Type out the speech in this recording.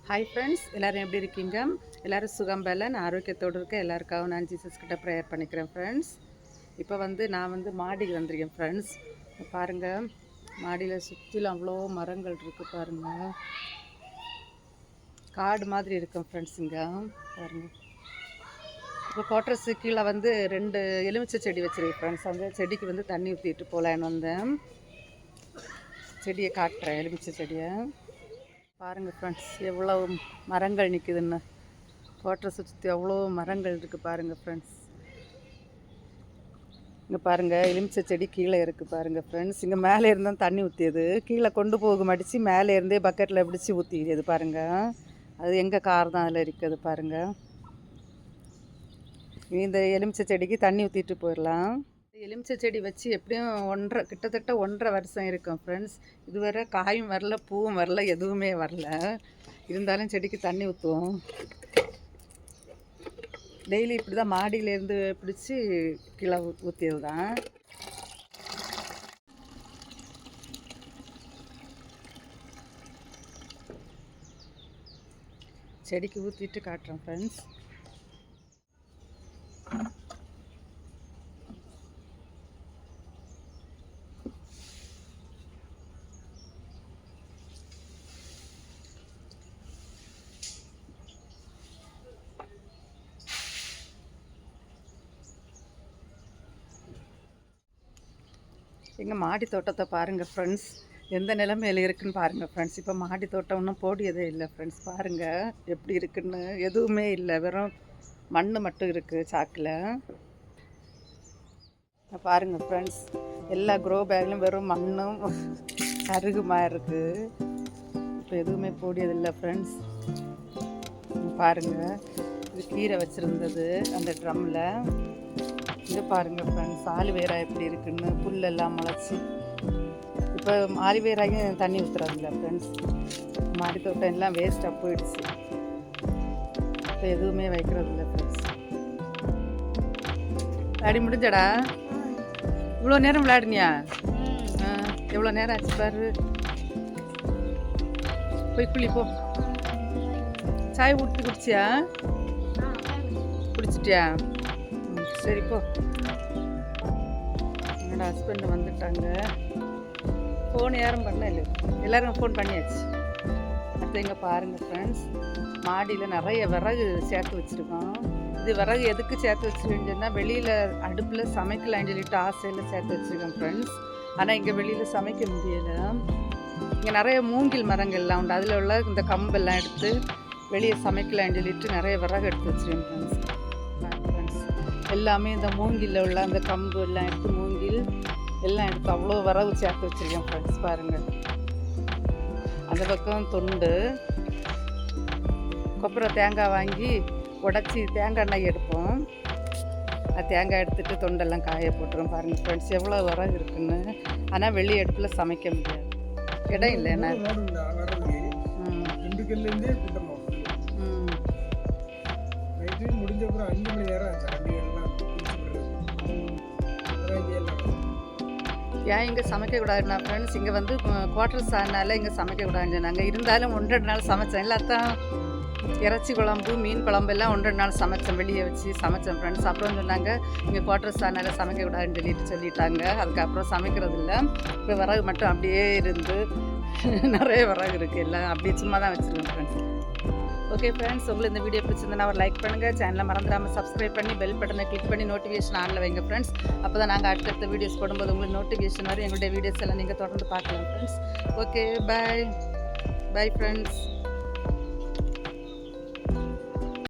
Hi friends, எல்லோரும் எப்படி இருக்கீங்க? எல்லோரும் சுகம் பலன் ஆரோக்கியத்தோடு இருக்க எல்லாருக்காகவும் நான் ஜீசஸ் கிட்ட ப்ரேயர் பண்ணிக்கிறேன் ஃப்ரெண்ட்ஸ். இப்போ நான் மாடிக்கு வந்திருக்கேன் ஃப்ரெண்ட்ஸ். பாருங்கள், மாடியில் சுற்றிலும் அவ்வளோ மரங்கள் இருக்குது பாருங்கள். காடு மாதிரி இருக்கும் ஃப்ரெண்ட்ஸ். இங்கே பாருங்கள், இப்போ குவார்ட்டர்ஸு கீழே 2 எலுமிச்சை செடி வச்சுருக்கேன் ஃப்ரெண்ட்ஸ். அந்த செடிக்கு தண்ணி ஊற்றிட்டு போகலான்னு வந்தேன். செடியை காட்டுறேன், எலுமிச்சை செடியை பாருங்கள் ஃப்ரெண்ட்ஸ். எவ்வளோ மரங்கள் நிற்குதுன்னு குவார்ட்டர்ஸை சுற்றி அவ்வளோ மரங்கள் இருக்குது பாருங்கள் ஃப்ரெண்ட்ஸ். இங்கே பாருங்கள், எலுமிச்சை செடி கீழே இருக்குது பாருங்கள் ஃப்ரெண்ட்ஸ். இங்கே மேலே இருந்தால் தண்ணி ஊற்றியது கீழே கொண்டு போக மடித்து மேலே இருந்தே பக்கெட்டில் பிடிச்சி ஊற்றிக்கிது பாருங்கள். அது எங்கள் கார் தான் அதில் இருக்குது பாருங்கள். இந்த எலுமிச்சை செடிக்கு தண்ணி ஊற்றிட்டு போயிடலாம். எலுமிச்சை செடி வச்சு எப்படியும் கிட்டத்தட்ட 1.5 வருஷம் இருக்கும் ஃப்ரெண்ட்ஸ். இதுவரை காயும் வரல, பூவும் வரல, எதுவுமே வரல. இருந்தாலும் செடிக்கு தண்ணி ஊற்றுவோம். டெய்லி இப்படி தான் மாடியிலேருந்து பிடிச்சி கீழே ஊற்றியது தான். செடிக்கு ஊற்றிட்டு காட்டுறேன் ஃப்ரெண்ட்ஸ். எங்கள் மாடி தோட்டத்தை பாருங்கள் ஃப்ரெண்ட்ஸ், எந்த நிலைமையில் இருக்குதுன்னு பாருங்கள் ஃப்ரெண்ட்ஸ். இப்போ மாடி தோட்டம் ஒன்றும் போடியதே இல்லை ஃப்ரெண்ட்ஸ். பாருங்கள் எப்படி இருக்குன்னு. எதுவுமே இல்லை, வெறும் மண் மட்டும் இருக்குது சாக்கில். பாருங்கள் ஃப்ரெண்ட்ஸ், எல்லா க்ரோ பேக்லையும் வெறும் மண்ணும் அருகுமாக இருக்குது. இப்போ எதுவுமே போடியதில்லை ஃப்ரெண்ட்ஸ். பாருங்கள், இது கீரை வச்சுருந்தது அந்த ட்ரம்மில். இது பாருங்கள் ஃப்ரெண்ட்ஸ், ஆலிவேரா எப்படி இருக்குன்னு புல்லெல்லாம் முளைச்சி. இப்போ ஆலிவேராயும் தண்ணி ஊற்றுறாங்கல்ல ஃப்ரெண்ட்ஸ். மாடி தோட்டம் எல்லாம் வேஸ்ட்டாக போயிடுச்சு. இப்போ எதுவுமே வைக்கிறது இல்லை ஃப்ரெண்ட்ஸ். விளையாடி முடிஞ்சடா? இவ்வளோ நேரம் விளையாடுனியா? எவ்வளோ நேரம் ஆச்சு பாரு. போய் குளி போ. சாய் ஊற்றி குடிச்சியா? குடிச்சிட்டியா? சரி போ. என்னோடய ஹஸ்பண்டு வந்துட்டாங்க. ஃபோன் யாரும் பண்ண இல்லை, எல்லோரும் ஃபோன் பண்ணியாச்சு. அடுத்து இங்கே பாருங்கள் ஃப்ரெண்ட்ஸ், மாடியில் நிறைய விறகு சேர்த்து வச்சுருக்கோம். இது விறகு எதுக்கு சேர்த்து வச்சுருக்கேன்னு சொன்னால், வெளியில் அடுப்பில் சமைக்கலான்னு சொல்லிட்டு ஆசையில் சேர்த்து வச்சுருக்கேன் ஃப்ரெண்ட்ஸ். ஆனால் இங்கே வெளியில் சமைக்க முடியலை. இங்கே நிறைய மூங்கில் மரங்கள்லாம் உண்டு. அதில் உள்ள இந்த கம்பெல்லாம் எடுத்து வெளியே சமைக்கலான்னு சொல்லிட்டு நிறைய விறகு எடுத்து வச்சுருக்கேன் ஃப்ரெண்ட்ஸ். எல்லாமே இந்த மூங்கில் உள்ள அந்த கம்பு எல்லாம் எடுத்து, மூங்கில் எல்லாம் எடுத்து அவ்வளோ வரவு சேர்த்து வச்சுருக்கேன் ஃப்ரெண்ட்ஸ். பாருங்கள், அந்த பக்கம் தொண்டு கொப்பரை தேங்காய் வாங்கி உடச்சி தேங்காய் எண்ணெய் எடுப்போம். அது தேங்காய் எடுத்துகிட்டு தொண்டெல்லாம் காய போட்டுரும். பாருங்கள் ஃப்ரெண்ட்ஸ், எவ்வளோ வரகு இருக்குன்னு. ஆனால் வெளியே அடுப்பில் சமைக்க முடியாது, இடம் இல்லை. என்ன முடிஞ்ச அப்புறம் 5 மணி நேரம் ஆச்சு. ஏன் இங்கே சமைக்கக்கூடாதுன்னா ஃப்ரெண்ட்ஸ், இங்கே குவார்ட்டர்ஸ் ஆனால இங்கே சமைக்கக்கூடாதுன்னு சொன்னாங்க. இருந்தாலும் 1-2 நாள் சமைச்சேன். எல்லாத்தான் இறைச்சி குழம்பு, மீன் குழம்பு எல்லாம் 1-2 நாள் சமைச்சேன், வெளியே வச்சு சமைச்சேன் ஃப்ரெண்ட்ஸ். அப்புறம் சொன்னாங்க இங்கே குவார்ட்டர்ஸ் ஆனால சமைக்கக்கூடாதுன்னு சொல்லிட்டாங்க. அதுக்கப்புறம் சமைக்கிறது இல்லை. இப்போ விறகு மட்டும் அப்படியே இருந்து நிறைய விறகு இருக்குது, எல்லாம் அப்படியே சும்மா தான் வச்சுருக்கேன் ஃப்ரெண்ட்ஸ். ஓகே ஃப்ரெண்ட்ஸ், உங்களுக்கு இந்த வீடியோ பிடிச்சிருந்தா ஒரு லைக் பண்ணுங்கள். சேனலை மறந்துடாமல் சப்ஸ்கிரைப் பண்ணி பெல் பட்டனை கிளிக் பண்ணி நோட்டிஃபிகேஷன் ஆனில் வைங்க ஃப்ரெண்ட்ஸ். அப்போ தான் நாங்கள் அடுத்தடுத்த வீடியோஸ் போடும்போது உங்களுக்கு நோட்டிஃபிகேஷன் வரும். எங்களுடைய வீடியோஸ் எல்லாம் நீங்கள் தொடர்ந்து பார்க்கலாம் ஃப்ரெண்ட்ஸ். ஓகே, பாய் பாய் ஃப்ரெண்ட்ஸ்.